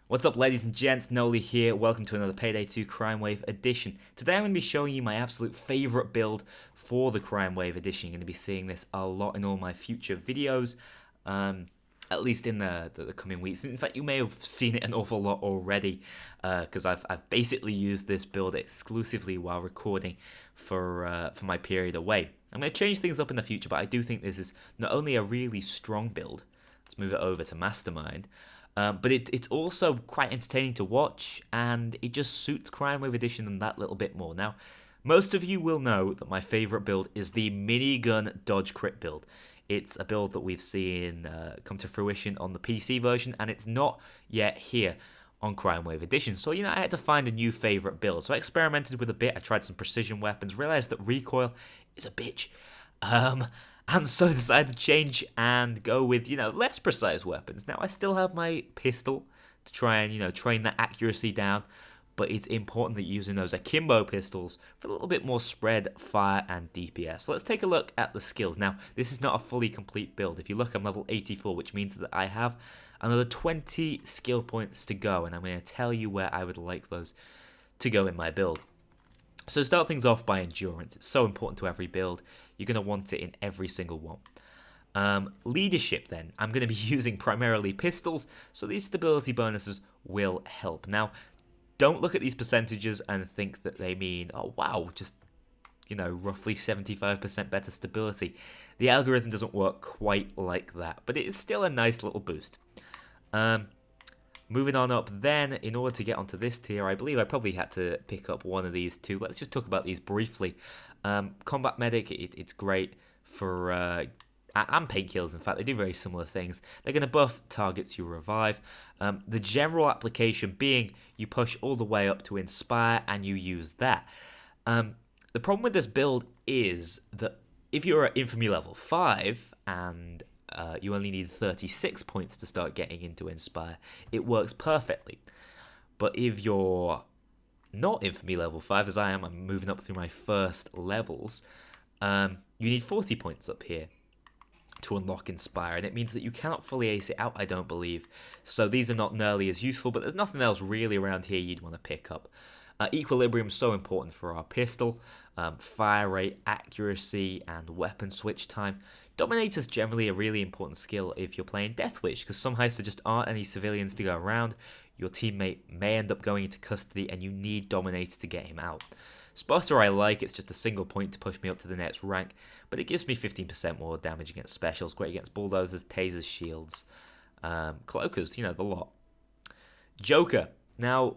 What's up, ladies and gents? Noli here. Welcome to another Payday 2 Crimewave edition. Today I'm going to be showing you my absolute favourite build for the Crimewave edition. You're going to be seeing this a lot in all my future videos, at least in the coming weeks. In fact, you may have seen it an awful lot already, because I've basically used this build exclusively while recording for my period away. I'm going to change things up in the future, but I do think this is not only a really strong build. Let's move it over to Mastermind. But it's also quite entertaining to watch, and it just suits Crimewave Edition and that little bit more. Now, most of you will know that my favourite build is the minigun dodge crit build. It's a build that we've seen come to fruition on the PC version, and it's not yet here on Crimewave Edition. So, I had to find a new favourite build. So I experimented with a bit. I tried some precision weapons, realised that recoil is a bitch. And so decided to change and go with, less precise weapons. Now, I still have my pistol to try and, train that accuracy down. But it's important that you're using those akimbo pistols for a little bit more spread, fire, and DPS. So let's take a look at the skills. Now, this is not a fully complete build. If you look, I'm level 84, which means that I have another 20 skill points to go. And I'm going to tell you where I would like those to go in my build. So start things off by endurance. It's so important to every build. You're going to want it in every single one. Leadership then. I'm going to be using primarily pistols, so these stability bonuses will help. Now, don't look at these percentages and think that they mean, oh wow, just, roughly 75% better stability. The algorithm doesn't work quite like that, but it is still a nice little boost. Moving on up then, in order to get onto this tier, I believe I probably had to pick up one of these two. Let's just talk about these briefly. Combat Medic, it's great for, and painkillers, in fact, they do very similar things. They're going to buff targets you revive. The general application being you push all the way up to Inspire and you use that. The problem with this build is that if you're at Infamy level 5 and you only need 36 points to start getting into Inspire, it works perfectly. But if you're not Infamy level 5, as I'm moving up through my first levels, you need 40 points up here to unlock Inspire, and it means that you cannot fully ace it out, I don't believe. So these are not nearly as useful, but there's nothing else really around here you'd want to pick up. Equilibrium is so important for our pistol. Fire rate, accuracy, and weapon switch time. Dominator's generally a really important skill if you're playing Death Wish, because some heists there just aren't any civilians to go around. Your teammate may end up going into custody, and you need Dominator to get him out. Spotter I like, it's just a single point to push me up to the next rank, but it gives me 15% more damage against specials, great against bulldozers, tasers, shields, cloakers, the lot. Joker. Now,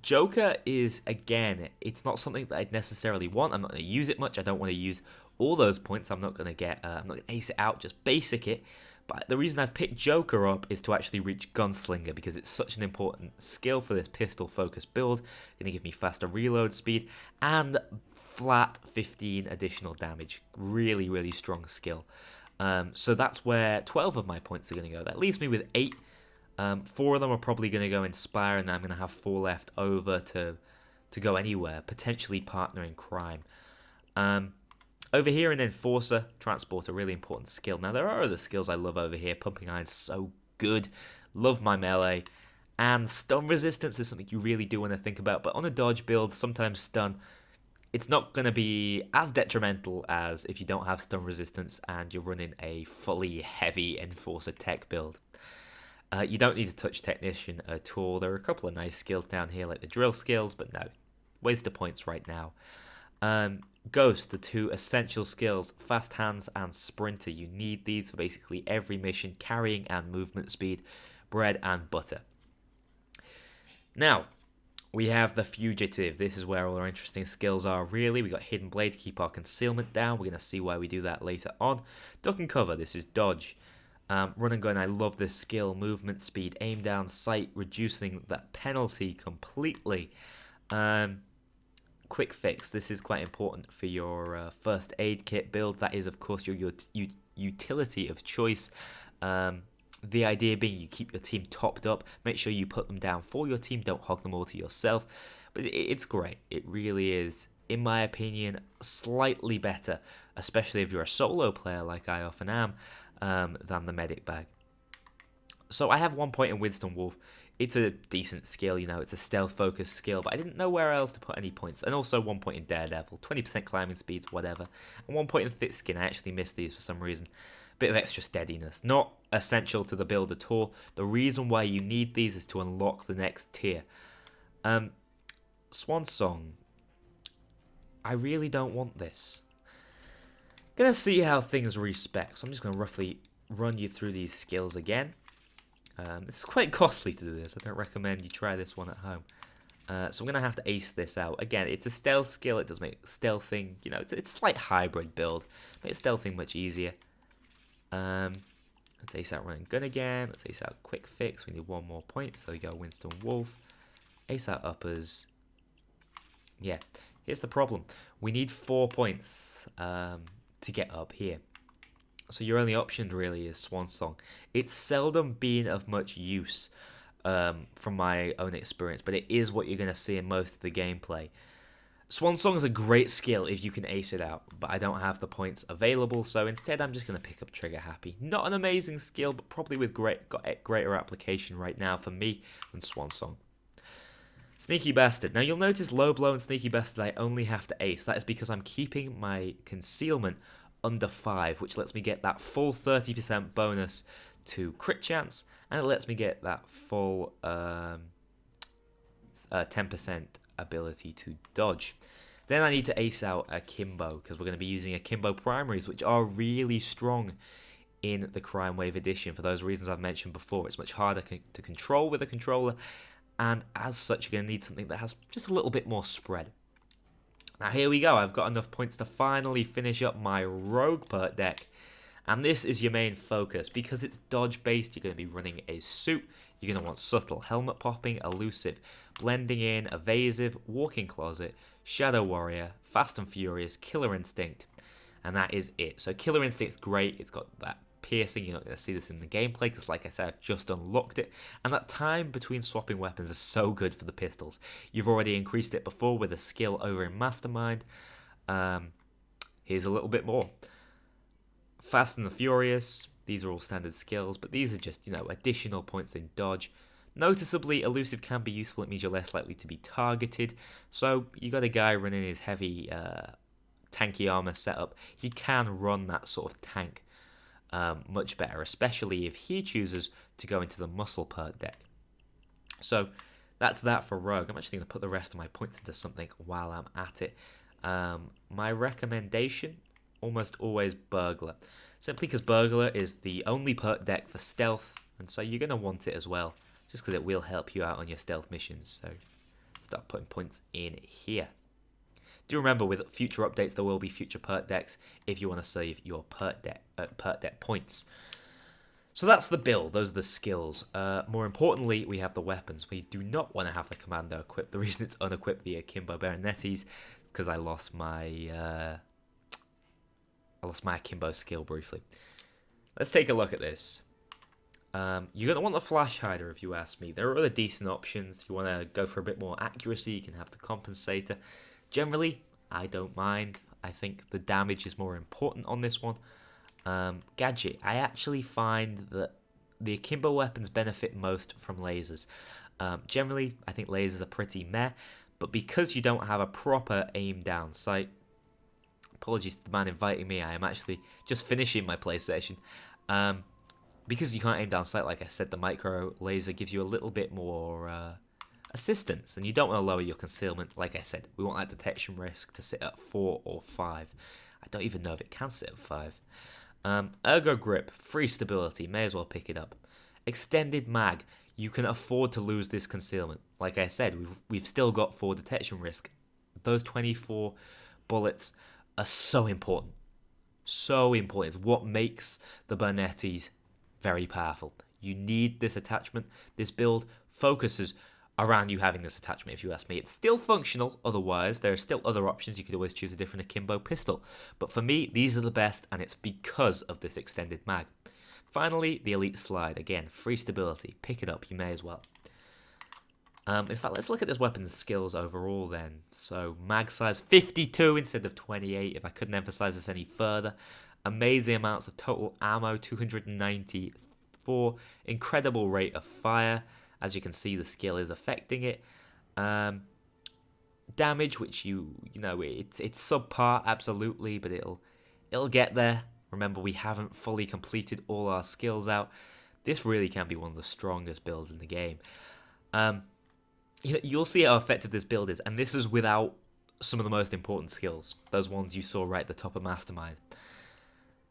Joker is, again, it's not something that I'd necessarily want. I'm not going to use it much. I don't want to use all those points. I'm not going to ace it out, just basic it. But the reason I've picked Joker up is to actually reach Gunslinger, because it's such an important skill for this pistol-focused build. Going to give me faster reload speed and flat 15 additional damage. Really, really strong skill. So that's where 12 of my points are going to go. That leaves me with 8. 4 of them are probably going to go Inspire, and then I'm going to have 4 left over to go anywhere, potentially partner in crime. Over here in Enforcer, Transport, a really important skill. Now, there are other skills I love over here. Pumping Iron's so good. Love my melee. And stun resistance is something you really do want to think about. But on a dodge build, sometimes stun, it's not going to be as detrimental as if you don't have stun resistance and you're running a fully heavy Enforcer tech build. You don't need to touch Technician at all. There are a couple of nice skills down here, like the drill skills, but no. Waste of points right now. Ghost, the 2 essential skills, Fast Hands and Sprinter. You need these for basically every mission, carrying and movement speed, bread and butter. Now, we have the Fugitive. This is where all our interesting skills are, really. We got Hidden Blade to keep our concealment down. We're going to see why we do that later on. Duck and Cover, this is dodge. Run and gun, I love this skill. Movement speed, aim down sight, reducing that penalty completely. Quick Fix, this is quite important for your first aid kit build. That is, of course, your utility of choice. The idea being you keep your team topped up. Make sure you put them down for your team. Don't hog them all to yourself. But it's great. It really is, in my opinion, slightly better, especially if you're a solo player like I often am, than the Medic Bag. So I have 1 point in Wisdom Wolf. It's a decent skill, you know, it's a stealth-focused skill, but I didn't know where else to put any points. And also 1 point in Daredevil, 20% climbing speeds, whatever. And 1 point in Thick Skin, I actually missed these for some reason. Bit of extra steadiness, not essential to the build at all. The reason why you need these is to unlock the next tier. Swan Song. I really don't want this. Gonna see how things respec, so I'm just gonna roughly run you through these skills again. It's quite costly to do this. I don't recommend you try this one at home. So I'm going to have to ace this out. Again, it's a stealth skill. It does make stealthing, you know, it's a slight hybrid build. Makes stealthing much easier. Let's ace out running gun again. Let's ace out quick fix. We need 1 more point. So we go Winston Wolf. Ace out uppers. Yeah, here's the problem. We need 4 points to get up here. So your only option really is Swan Song. It's seldom been of much use from my own experience, but it is what you're going to see in most of the gameplay. Swan Song is a great skill if you can ace it out, but I don't have the points available, so instead I'm just going to pick up Trigger Happy. Not an amazing skill, but probably with greater application right now for me than Swan Song. Sneaky Bastard. Now you'll notice Low Blow and Sneaky Bastard I only have to ace. That is because I'm keeping my concealment under 5, which lets me get that full 30% bonus to crit chance, and it lets me get that full 10% ability to dodge. Then I need to ace out Akimbo, because we're going to be using Akimbo primaries, which are really strong in the Crimewave edition. For those reasons I've mentioned before, it's much harder to control with a controller, and as such you're going to need something that has just a little bit more spread. Now here we go, I've got enough points to finally finish up my Rogue Perk deck. And this is your main focus. Because it's dodge based, you're going to be running a suit. You're going to want subtle, helmet popping, elusive, blending in, evasive, walking closet, shadow warrior, fast and furious, killer instinct. And that is it. So killer instinct's great, it's got that piercing. You're not going to see this in the gameplay because, like I said, I've just unlocked it. And that time between swapping weapons is so good for the pistols. You've already increased it before with a skill over in Mastermind. Here's a little bit more. Fast and the Furious. These are all standard skills, but these are just, you know, additional points in dodge. Noticeably, elusive can be useful. It means you're less likely to be targeted. So you got a guy running his heavy tanky armor setup. He can run that sort of tank much better, especially if he chooses to go into the muscle perk deck. So that's that for Rogue. I'm actually going to put the rest of my points into something while I'm at it. My recommendation, almost always Burglar. Simply because Burglar is the only perk deck for stealth, and so you're going to want it as well, just because it will help you out on your stealth missions. So start putting points in here. Do remember, with future updates, there will be future perk decks if you want to save your perk deck points. So that's the build. Those are the skills. More importantly, we have the weapons. We do not want to have the Commando equipped. The reason it's unequipped, the Akimbo Baronettis, is because I lost my Akimbo skill briefly. Let's take a look at this. You're going to want the Flash Hider if you ask me. There are other decent options. You want to go for a bit more accuracy, you can have the Compensator. Generally, I don't mind. I think the damage is more important on this one. Gadget. I actually find that the Akimbo weapons benefit most from lasers. Generally, I think lasers are pretty meh, but because you don't have a proper aim down sight, apologies to the man inviting me, I am actually just finishing my play session. Because you can't aim down sight, like I said, the micro laser gives you a little bit more assistance, and you don't want to lower your concealment. Like I said, we want that detection risk to sit at 4 or 5. I don't even know if it can sit at 5. Ergo Grip, free stability, may as well pick it up. Extended Mag, you can afford to lose this concealment. Like I said, we've still got 4 detection risk. Those 24 bullets are so important. So important. It's what makes the Bernettis very powerful. You need this attachment. This build focuses around you having this attachment, if you ask me. It's still functional, otherwise. There are still other options. You could always choose a different Akimbo pistol. But for me, these are the best, and it's because of this extended mag. Finally, the Elite Slide. Again, free stability. Pick it up, you may as well. In fact, let's look at this weapon's skills overall then. So, mag size 52 instead of 28, if I couldn't emphasize this any further. Amazing amounts of total ammo, 294. Incredible rate of fire. As you can see, the skill is affecting it. Damage, which you know, it's subpar, absolutely, but it'll get there. Remember, we haven't fully completed all our skills out. This really can be one of the strongest builds in the game. You'll see how effective this build is, and this is without some of the most important skills, those ones you saw right at the top of Mastermind.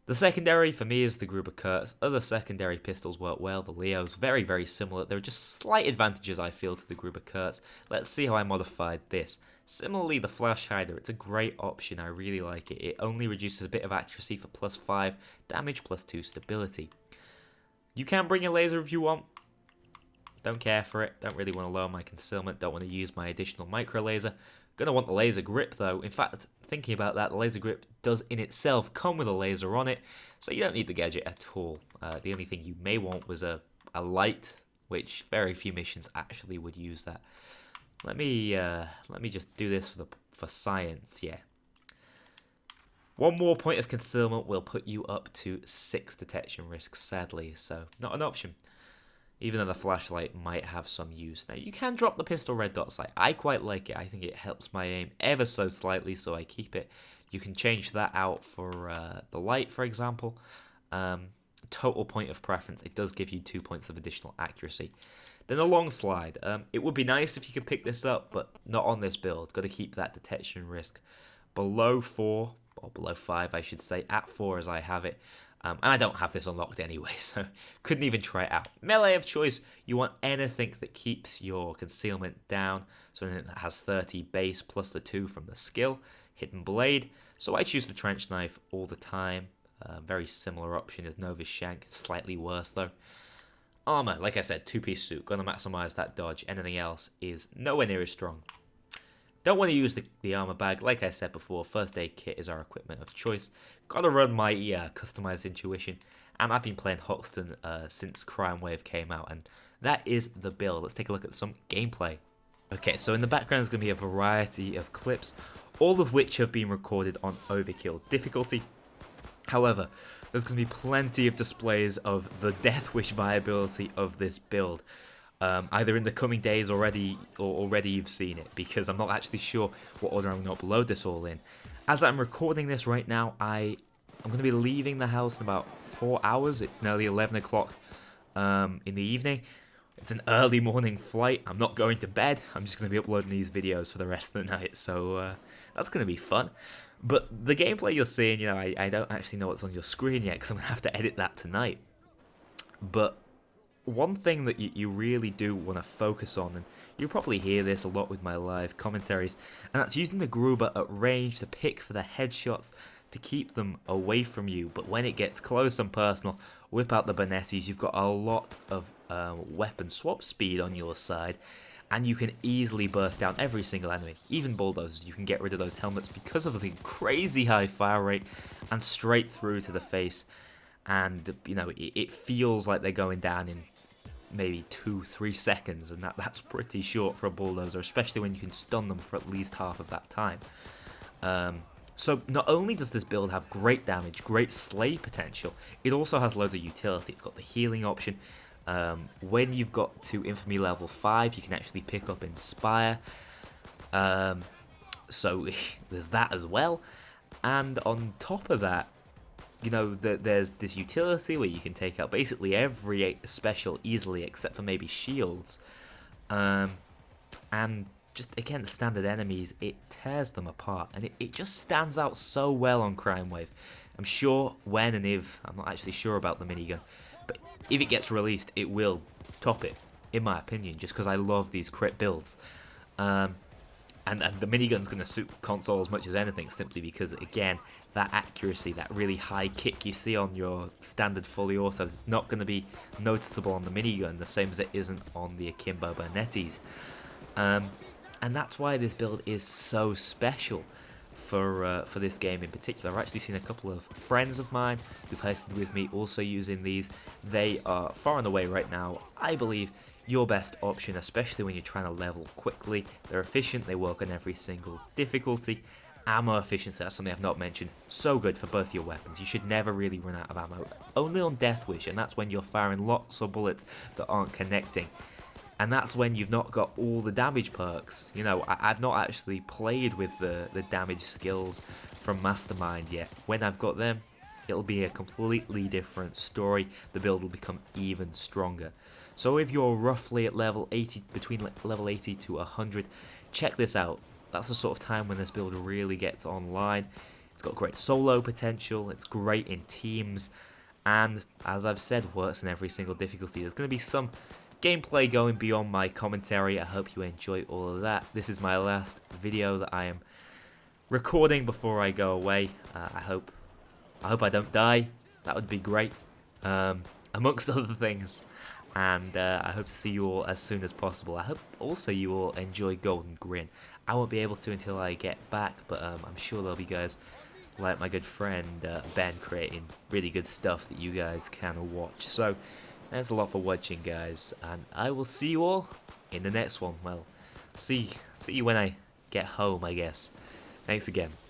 The secondary, for me, is the Gruber Kurtz. Other secondary pistols work well. The Leo's very, very similar. There are just slight advantages, I feel, to the Gruber Kurtz. Let's see how I modified this. Similarly, the Flash Hider, it's a great option. I really like it. It only reduces a bit of accuracy for +5, damage +2 stability. You can bring a laser if you want. Don't care for it. Don't really want to lower my concealment. Don't want to use my additional micro laser. Gonna want the laser grip though. In fact, thinking about that, the laser grip does in itself come with a laser on it, so you don't need the gadget at all. The only thing you may want was a light, which very few missions actually would use that. Let me just do this for science. Yeah. One more point of concealment will put you up to 6 detection risks, sadly, so not an option. Even though the flashlight might have some use. Now, you can drop the pistol red dot sight. I quite like it. I think it helps my aim ever so slightly, so I keep it. You can change that out for the light, for example. Total point of preference. It does give you 2 points of additional accuracy. Then the long slide. It would be nice if you could pick this up, but not on this build. Got to keep that detection risk below 4, or below 5, I should say. At 4 as I have it. And I don't have this unlocked anyway, so couldn't even try it out. Melee of choice, you want anything that keeps your concealment down. So anything that has 30 base plus the 2 from the skill. Hidden blade, so I choose the trench knife all the time. Very similar option as Nova's shank, slightly worse though. Armor, like I said, 2-piece suit, gonna maximize that dodge. Anything else is nowhere near as strong. Don't want to use the armor bag. Like I said before, first aid kit is our equipment of choice. Gotta run my customized intuition. And I've been playing Hoxton since Crimewave came out. And that is the build. Let's take a look at some gameplay. Okay, so in the background is going to be a variety of clips. All of which have been recorded on Overkill difficulty. However, there's going to be plenty of displays of the Death Wish viability of this build. Either in the coming days already, or already you've seen it, because I'm not actually sure what order I'm going to upload this all in. As I'm recording this right now, I'm going to be leaving the house in about 4 hours. It's nearly 11 o'clock in the evening. It's an early morning flight. I'm not going to bed. I'm just going to be uploading these videos for the rest of the night, so that's going to be fun. But the gameplay you're seeing, I don't actually know what's on your screen yet, because I'm going to have to edit that tonight. But one thing that you really do want to focus on, and you'll probably hear this a lot with my live commentaries, and that's using the Gruber at range to pick for the headshots to keep them away from you. But when it gets close and personal, whip out the Bonettis. You've got a lot of weapon swap speed on your side, and you can easily burst down every single enemy. Even bulldozers, you can get rid of those helmets because of the crazy high fire rate and straight through to the face. And, it feels like they're going down in maybe 2-3 seconds, and that's pretty short for a bulldozer, especially when you can stun them for at least half of that time. So not only does this build have great damage, great slay potential, it also has loads of utility. It's got the healing option. When you've got to Infamy level 5, you can actually pick up Inspire. So there's that as well. And on top of that, there's this utility where you can take out basically every special easily, except for maybe shields. And just against standard enemies, it tears them apart. And it just stands out so well on Crimewave. I'm sure when and if, I'm not actually sure about the minigun, but if it gets released, it will top it, in my opinion, just because I love these crit builds. And the minigun's going to suit console as much as anything, simply because, again, that accuracy, that really high kick you see on your standard fully autos, it's not going to be noticeable on the minigun, the same as it isn't on the Akimbo Bonettis. And that's why this build is so special for this game in particular. I've actually seen a couple of friends of mine who've hosted with me also using these. They are far and away right now, I believe, your best option, especially when you're trying to level quickly. They're efficient, they work on every single difficulty. Ammo efficiency, that's something I've not mentioned. So good for both your weapons. You should never really run out of ammo. Only on Death Wish, and that's when you're firing lots of bullets that aren't connecting. And that's when you've not got all the damage perks. You know, I've not actually played with the damage skills from Mastermind yet. When I've got them, it'll be a completely different story. The build will become even stronger. So if you're roughly at level 80, between level 80 to 100, check this out. That's the sort of time when this build really gets online. It's got great solo potential, it's great in teams, and as I've said, works in every single difficulty. There's going to be some gameplay going beyond my commentary. I hope you enjoy all of that. This is my last video that I am recording before I go away. I hope I don't die. That would be great, amongst other things. And I hope to see you all as soon as possible. I hope also you all enjoy Golden Grin. I won't be able to until I get back, but I'm sure there'll be guys like my good friend Ben creating really good stuff that you guys can watch. So thanks a lot for watching, guys, and I will see you all in the next one. Well, see you when I get home, I guess. Thanks again.